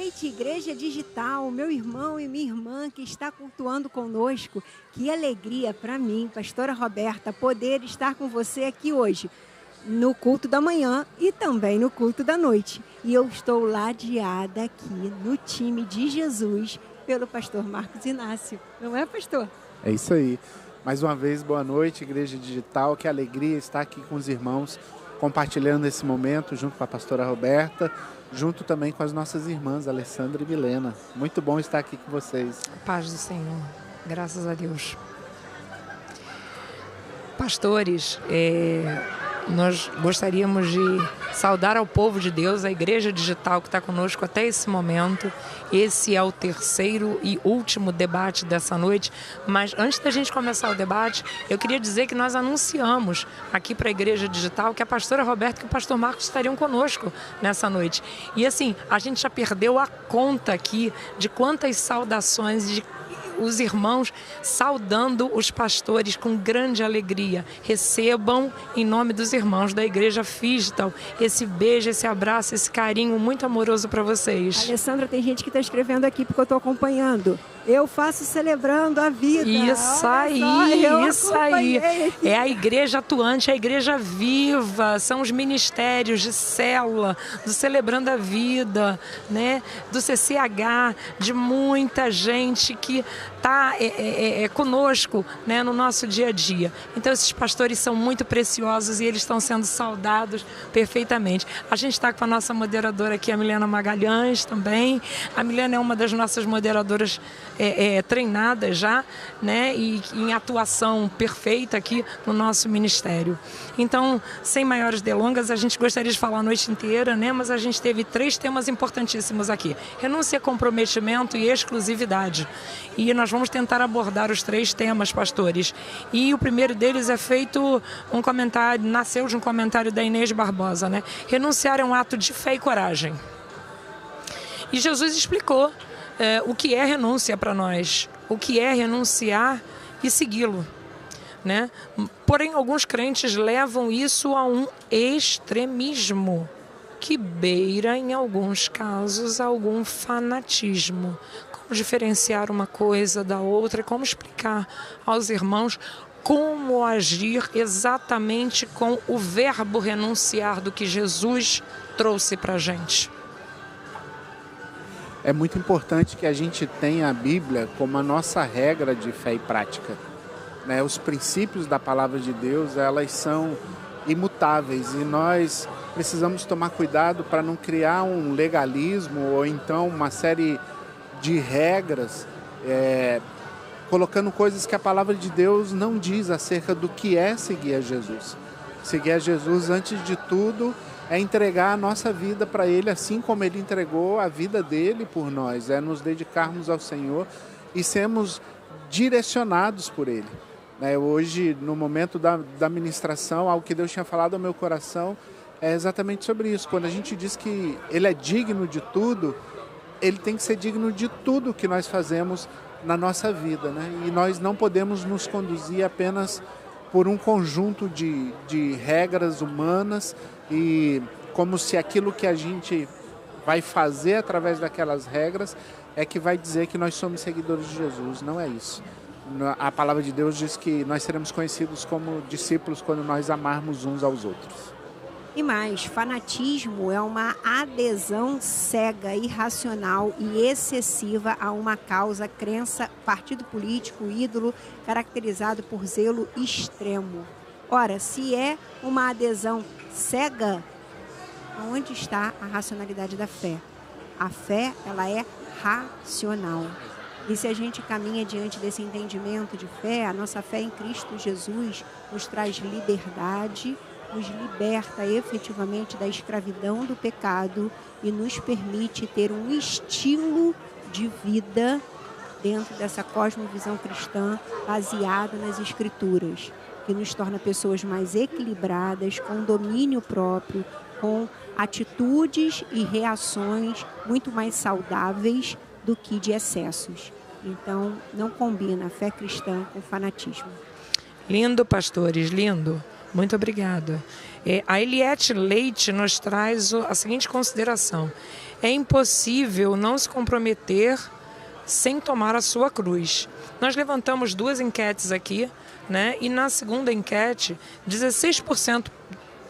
noite, Igreja Digital, meu irmão e minha irmã que está cultuando conosco. Que alegria para mim, pastora Roberta, poder estar com você aqui hoje, no culto da manhã e também no culto da noite. E eu estou ladeada aqui no time de Jesus pelo pastor Marcos Inácio. Não é, pastor? É isso aí. Mais uma vez, boa noite, Igreja Digital. Que alegria estar aqui com os irmãos, compartilhando esse momento junto com a pastora Roberta, junto também com as nossas irmãs, Alessandra e Milena. Muito bom estar aqui com vocês. Paz do Senhor, graças a Deus. Pastores, nós gostaríamos de saudar ao povo de Deus, a Igreja Digital que está conosco até esse momento. Esse é o terceiro e último debate dessa noite, mas antes da gente começar o debate, eu queria dizer que nós anunciamos aqui para a Igreja Digital que a pastora Roberta e o pastor Marcos estariam conosco nessa noite. E assim, a gente já perdeu a conta aqui de quantas saudações, de os irmãos saudando os pastores com grande alegria. Recebam, em nome dos irmãos da Igreja Digital, esse beijo, esse abraço, esse carinho muito amoroso para vocês. Alessandra, tem gente que está escrevendo aqui porque eu estou acompanhando. Eu faço celebrando a vida. Isso aí. É a igreja atuante, a igreja viva, são os ministérios de célula, do Celebrando a Vida, né? Do CCH, de muita gente que está conosco, né? No nosso dia a dia. Então esses pastores são muito preciosos e eles estão sendo saudados perfeitamente. A gente está com a nossa moderadora aqui, a Milena Magalhães também. A Milena é uma das nossas moderadoras treinada já, né, e em atuação perfeita aqui no nosso ministério. Então, sem maiores delongas, a gente gostaria de falar a noite inteira, né, mas a gente teve 3 temas importantíssimos aqui: renúncia, comprometimento e exclusividade. E nós vamos tentar abordar os 3 temas, pastores. E o primeiro deles é feito um comentário, nasceu de um comentário da Inês Barbosa, né? Renunciar é um ato de fé e coragem. E Jesus explicou o que é renúncia para nós, o que é renunciar e segui-lo, né? Porém, alguns crentes levam isso a um extremismo que beira, em alguns casos, algum fanatismo. Como diferenciar uma coisa da outra? Como explicar aos irmãos como agir exatamente com o verbo renunciar do que Jesus trouxe para a gente? É muito importante que a gente tenha a Bíblia como a nossa regra de fé e prática, né? Os princípios da palavra de Deus, elas são imutáveis e nós precisamos tomar cuidado para não criar um legalismo ou então uma série de regras, colocando coisas que a palavra de Deus não diz acerca do que é seguir a Jesus. Seguir a Jesus, antes de tudo, é entregar a nossa vida para Ele, assim como Ele entregou a vida dele por nós. É nos dedicarmos ao Senhor e sermos direcionados por Ele. Hoje, no momento da ministração, algo que Deus tinha falado ao meu coração é exatamente sobre isso. Quando a gente diz que Ele é digno de tudo, Ele tem que ser digno de tudo que nós fazemos na nossa vida, né? E nós não podemos nos conduzir apenas por um conjunto de regras humanas e como se aquilo que a gente vai fazer através daquelas regras é que vai dizer que nós somos seguidores de Jesus. Não é isso. A palavra de Deus diz que nós seremos conhecidos como discípulos quando nós amarmos uns aos outros. E mais, fanatismo é uma adesão cega, irracional e excessiva a uma causa, crença, partido político, ídolo, caracterizado por zelo extremo. Ora, se é uma adesão cega, onde está a racionalidade da fé? A fé, ela é racional. E se a gente caminha diante desse entendimento de fé, a nossa fé em Cristo Jesus nos traz liberdade, nos liberta efetivamente da escravidão do pecado e nos permite ter um estilo de vida dentro dessa cosmovisão cristã baseada nas Escrituras, que nos torna pessoas mais equilibradas, com domínio próprio, com atitudes e reações muito mais saudáveis do que de excessos. Então, não combina a fé cristã com fanatismo. Lindo, pastores, lindo. Muito obrigada. A Eliette Leite nos traz a seguinte consideração: é impossível não se comprometer sem tomar a sua cruz. Nós levantamos 2 enquetes aqui, né? E na segunda enquete, 16%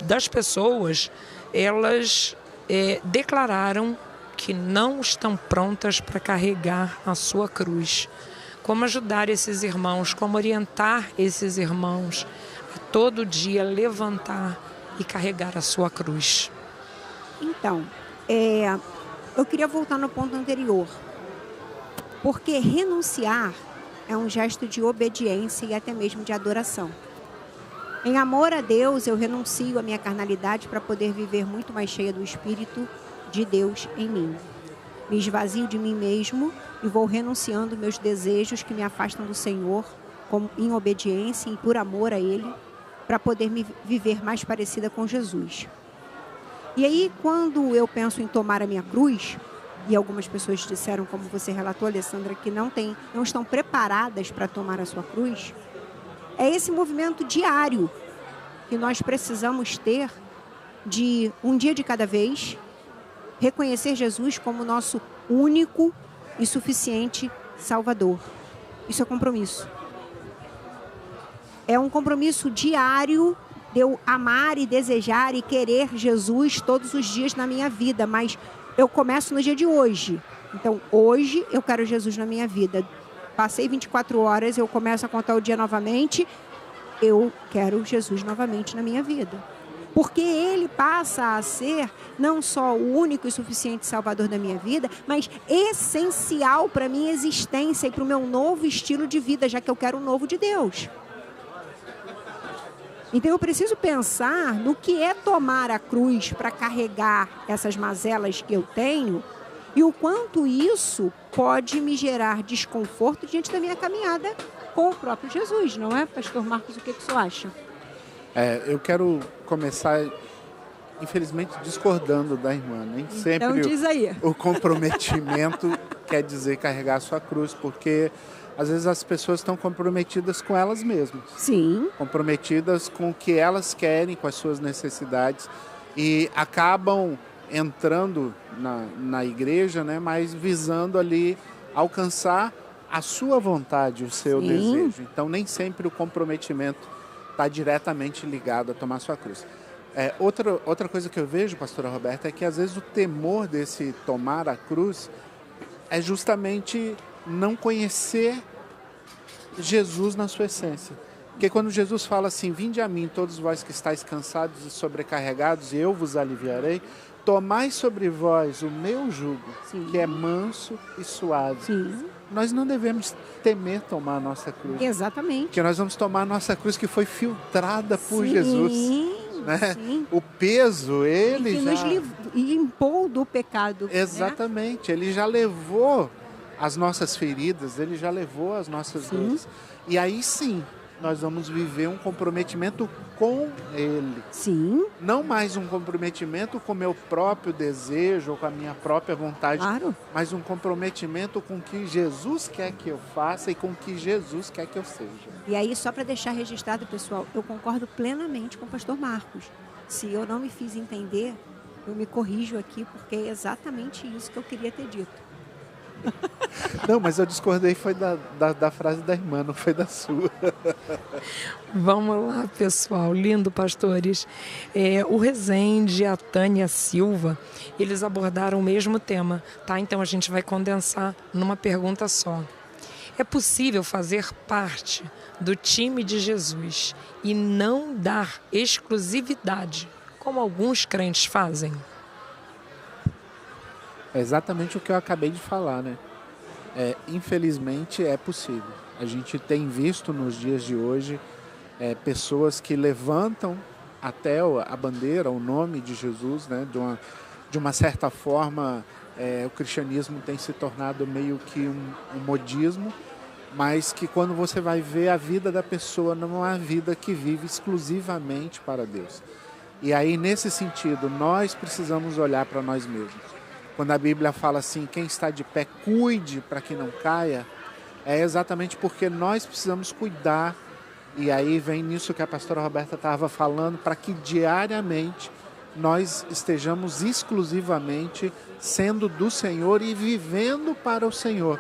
das pessoas, elas declararam que não estão prontas para carregar a sua cruz. Como ajudar esses irmãos, como orientar esses irmãos a todo dia levantar e carregar a sua cruz? Então, eu queria voltar no ponto anterior, porque renunciar é um gesto de obediência e até mesmo de adoração. Em amor a Deus, eu renuncio à minha carnalidade para poder viver muito mais cheia do Espírito de Deus em mim. Me esvazio de mim mesmo e vou renunciando meus desejos que me afastam do Senhor, em obediência e por amor a Ele, para poder me viver mais parecida com Jesus. E aí, quando eu penso em tomar a minha cruz, e algumas pessoas disseram, como você relatou, Alessandra, que não estão preparadas para tomar a sua cruz, é esse movimento diário que nós precisamos ter de um dia de cada vez, reconhecer Jesus como nosso único e suficiente Salvador. Isso é compromisso. É um compromisso diário de eu amar e desejar e querer Jesus todos os dias na minha vida, mas eu começo no dia de hoje. Então, hoje eu quero Jesus na minha vida. Passei 24 horas, eu começo a contar o dia novamente, eu quero Jesus novamente na minha vida. Porque Ele passa a ser não só o único e suficiente Salvador da minha vida, mas essencial para a minha existência e para o meu novo estilo de vida, já que eu quero o novo de Deus. Então eu preciso pensar no que é tomar a cruz para carregar essas mazelas que eu tenho e o quanto isso pode me gerar desconforto diante da minha caminhada com o próprio Jesus, não é, Pastor Marcos? O que o senhor acha? Eu quero começar, infelizmente, discordando da irmã. Nem sempre então, diz aí. O comprometimento quer dizer carregar a sua cruz, porque às vezes as pessoas estão comprometidas com elas mesmas. Sim. Comprometidas com o que elas querem, com as suas necessidades, e acabam entrando na igreja, né, mas visando ali alcançar a sua vontade, o seu desejo. Então, nem sempre o comprometimento está diretamente ligado a tomar sua cruz. Outra coisa que eu vejo, pastora Roberta, é que às vezes o temor desse tomar a cruz é justamente não conhecer Jesus na sua essência. Porque quando Jesus fala assim, vinde a mim todos vós que estáis cansados e sobrecarregados, e eu vos aliviarei, tomai sobre vós o meu jugo, sim, que é manso e suave. Sim. Nós não devemos temer tomar a nossa cruz. Exatamente. Porque nós vamos tomar a nossa cruz que foi filtrada por sim, Jesus. Né? Sim. O peso, ele que já... nos limpou do pecado. Exatamente. Né? Ele já levou as nossas feridas, ele já levou as nossas dores. E aí sim, nós vamos viver um comprometimento com Ele. Sim. Não mais um comprometimento com o meu próprio desejo ou com a minha própria vontade. Claro. Mas um comprometimento com o que Jesus quer que eu faça e com o que Jesus quer que eu seja. E aí, só para deixar registrado, pessoal, eu concordo plenamente com o pastor Marcos. Se eu não me fiz entender, eu me corrijo aqui, porque é exatamente isso que eu queria ter dito. Não, mas eu discordei, foi da frase da irmã, não foi da sua. Vamos lá, pessoal, lindo, pastores. O Rezende e a Tânia Silva, eles abordaram o mesmo tema, tá? Então a gente vai condensar numa pergunta só. É possível fazer parte do time de Jesus e não dar exclusividade, como alguns crentes fazem? É exatamente o que eu acabei de falar, né? Infelizmente é possível. A gente tem visto nos dias de hoje pessoas que levantam até a bandeira, o nome de Jesus, né? De uma certa forma, o cristianismo tem se tornado meio que um modismo, mas que quando você vai ver a vida da pessoa, não é uma vida que vive exclusivamente para Deus. E aí, nesse sentido, nós precisamos olhar para nós mesmos. Quando a Bíblia fala assim, quem está de pé, cuide para que não caia, é exatamente porque nós precisamos cuidar E aí vem nisso que a pastora Roberta estava falando, para que diariamente nós estejamos exclusivamente sendo do Senhor e vivendo para o Senhor.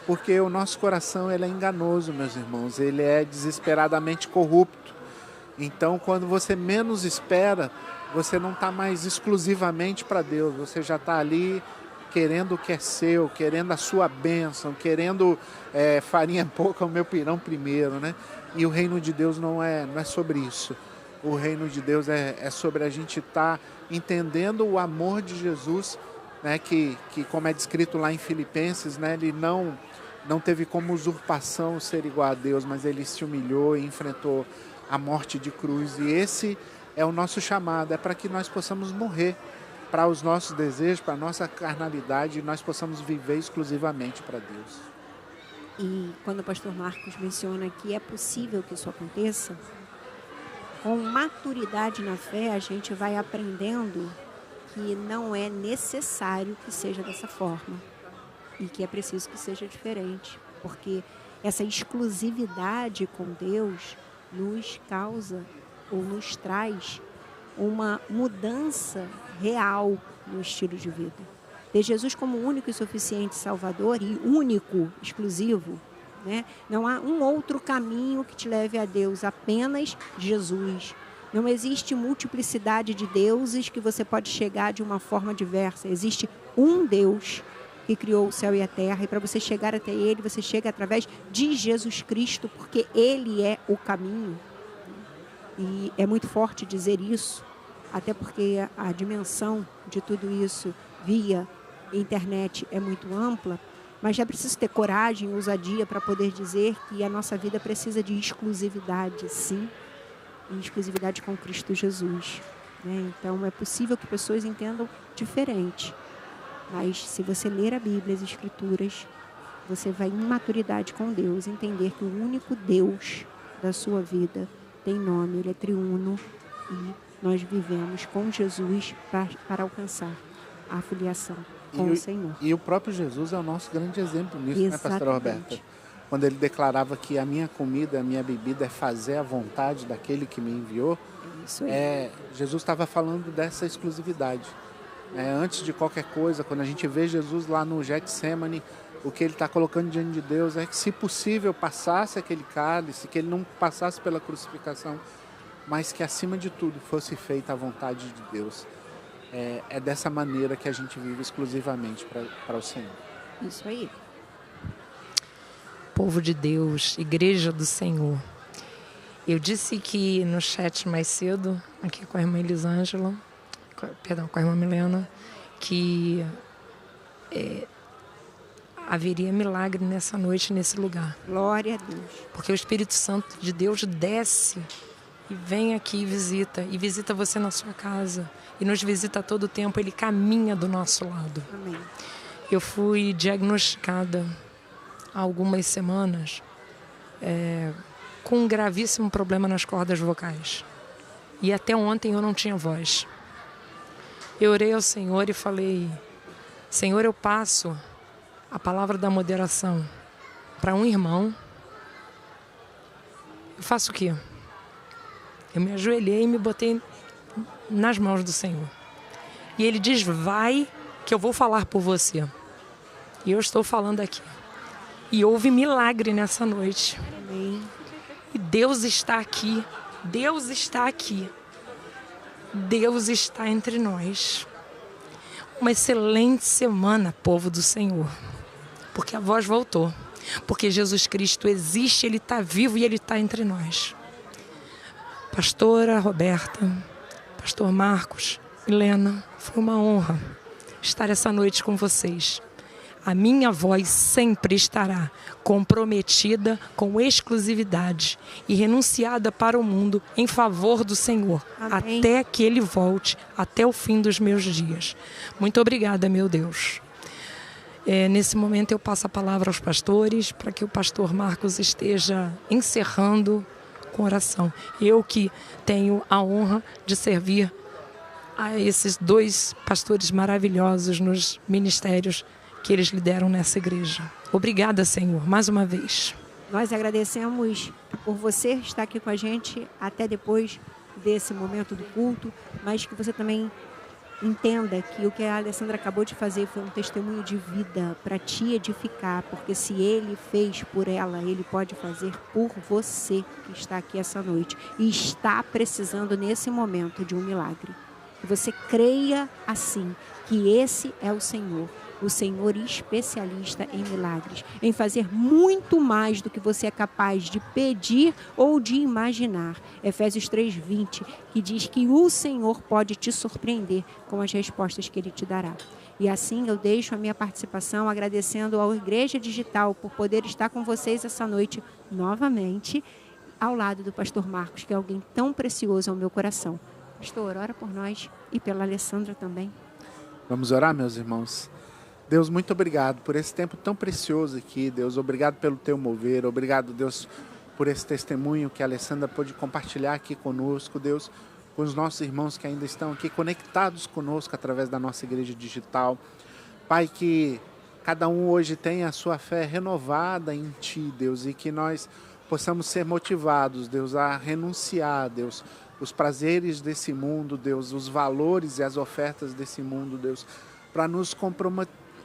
Porque o nosso coração ele é enganoso, meus irmãos, ele é desesperadamente corrupto. Então, quando você menos espera, você não está mais exclusivamente para Deus, você já está ali querendo o que é seu, querendo a sua bênção, querendo farinha pouca, o meu pirão primeiro, né? E o reino de Deus não é sobre isso. O reino de Deus é sobre a gente estar entendendo o amor de Jesus, né? Que como é descrito lá em Filipenses, né? Ele não teve como usurpação ser igual a Deus, mas ele se humilhou e enfrentou a morte de cruz. E esse é o nosso chamado, é para que nós possamos morrer para os nossos desejos, para a nossa carnalidade, e nós possamos viver exclusivamente para Deus. E quando o pastor Marcos menciona que é possível que isso aconteça, com maturidade na fé, a gente vai aprendendo que não é necessário que seja dessa forma e que é preciso que seja diferente, porque essa exclusividade com Deus nos causa ou nos traz uma mudança real no estilo de vida. Ter Jesus como único e suficiente Salvador e único, exclusivo, né? Não há um outro caminho que te leve a Deus, apenas Jesus. Não existe multiplicidade de deuses que você pode chegar de uma forma diversa. Existe um Deus que criou o céu e a terra, e para você chegar até Ele, você chega através de Jesus Cristo, porque Ele é o caminho. E é muito forte dizer isso, até porque a dimensão de tudo isso via internet é muito ampla, mas já preciso ter coragem e ousadia para poder dizer que a nossa vida precisa de exclusividade, sim, e exclusividade com Cristo Jesus, né? Então, é possível que pessoas entendam diferente, mas se você ler a Bíblia, as Escrituras, você vai em maturidade com Deus, entender que o único Deus da sua vida tem nome, Ele é triuno, e nós vivemos com Jesus para alcançar a filiação com o Senhor. E o próprio Jesus é o nosso grande exemplo nisso, exatamente, né, pastora Roberta? Quando ele declarava que a minha comida, a minha bebida é fazer a vontade daquele que me enviou, isso aí. Jesus estava falando dessa exclusividade. Antes de qualquer coisa, quando a gente vê Jesus lá no Getsemane, o que ele está colocando diante de Deus é que, se possível, passasse aquele cálice, que ele não passasse pela crucificação, mas que, acima de tudo, fosse feita a vontade de Deus. É dessa maneira que a gente vive exclusivamente para o Senhor. Isso aí. Povo de Deus, Igreja do Senhor. Eu disse que no chat mais cedo, aqui com a irmã Elisângela, com a irmã Milena, que haveria milagre nessa noite, nesse lugar. Glória a Deus. Porque o Espírito Santo de Deus desce e vem aqui e visita você na sua casa. E nos visita a todo tempo, Ele caminha do nosso lado. Amém. Eu fui diagnosticada há algumas semanas com um gravíssimo problema nas cordas vocais. E até ontem eu não tinha voz. Eu orei ao Senhor e falei: Senhor, eu passo a palavra da moderação para um irmão. Eu faço o quê? Eu me ajoelhei e me botei nas mãos do Senhor. E Ele diz: vai, que eu vou falar por você. E eu estou falando aqui. E houve milagre nessa noite. Amém. E Deus está aqui. Deus está aqui. Deus está entre nós. Uma excelente semana, povo do Senhor. Porque a voz voltou. Porque Jesus Cristo existe, Ele está vivo e Ele está entre nós. Pastora Roberta, pastor Marcos, Milena, foi uma honra estar essa noite com vocês. A minha voz sempre estará comprometida com exclusividade e renunciada para o mundo em favor do Senhor. Amém. Até que Ele volte, até o fim dos meus dias. Muito obrigada, meu Deus. Nesse momento eu passo a palavra aos pastores para que o pastor Marcos esteja encerrando com oração. Eu que tenho a honra de servir a esses dois pastores maravilhosos nos ministérios que eles lideram nessa igreja. Obrigada, Senhor, mais uma vez. Nós agradecemos por você estar aqui com a gente até depois desse momento do culto, mas que você também entenda que o que a Alessandra acabou de fazer foi um testemunho de vida para te edificar, porque se ele fez por ela, ele pode fazer por você que está aqui essa noite e está precisando nesse momento de um milagre. Que você creia assim, que esse é o Senhor especialista em milagres, em fazer muito mais do que você é capaz de pedir ou de imaginar. Efésios 3:20, que diz que o Senhor pode te surpreender com as respostas que Ele te dará. E assim eu deixo a minha participação agradecendo à Igreja Digital por poder estar com vocês essa noite novamente, ao lado do pastor Marcos, que é alguém tão precioso ao meu coração. Pastor, ora por nós e pela Alessandra também. Vamos orar, meus irmãos? Deus, muito obrigado por esse tempo tão precioso aqui, Deus. Obrigado pelo teu mover. Obrigado, Deus, por esse testemunho que a Alessandra pôde compartilhar aqui conosco, Deus, com os nossos irmãos que ainda estão aqui conectados conosco através da nossa igreja digital. Pai, que cada um hoje tenha a sua fé renovada em Ti, Deus, e que nós possamos ser motivados, Deus, a renunciar, Deus, os prazeres desse mundo, Deus, os valores e as ofertas desse mundo, Deus, para nos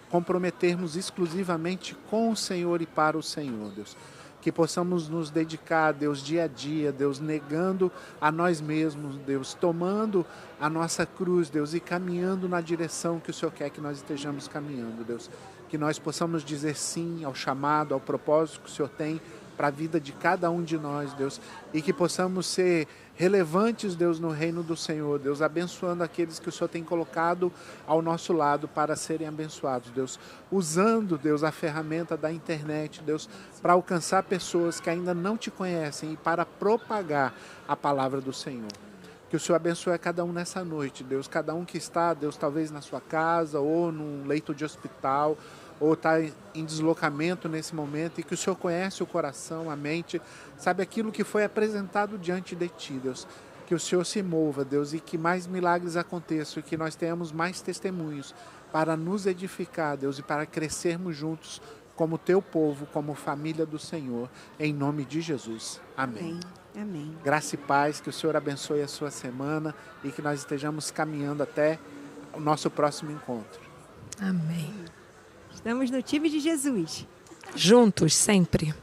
comprometermos exclusivamente com o Senhor e para o Senhor, Deus. Que possamos nos dedicar, Deus, dia a dia, Deus, negando a nós mesmos, Deus, tomando a nossa cruz, Deus, e caminhando na direção que o Senhor quer que nós estejamos caminhando, Deus. Que nós possamos dizer sim ao chamado, ao propósito que o Senhor tem para a vida de cada um de nós, Deus, e que possamos ser relevantes, Deus, no reino do Senhor, Deus, abençoando aqueles que o Senhor tem colocado ao nosso lado para serem abençoados, Deus, usando, Deus, a ferramenta da internet, Deus, para alcançar pessoas que ainda não te conhecem e para propagar a palavra do Senhor. Que o Senhor abençoe a cada um nessa noite, Deus, cada um que está, Deus, talvez na sua casa ou num leito de hospital, ou está em deslocamento nesse momento, e que o Senhor conhece o coração, a mente, sabe aquilo que foi apresentado diante de Ti, Deus. Que o Senhor se mova, Deus, e que mais milagres aconteçam, e que nós tenhamos mais testemunhos para nos edificar, Deus, e para crescermos juntos como Teu povo, como família do Senhor, em nome de Jesus. Amém. Amém. Graça e paz, que o Senhor abençoe a sua semana e que nós estejamos caminhando até o nosso próximo encontro. Amém. Estamos no time de Jesus. Juntos, sempre.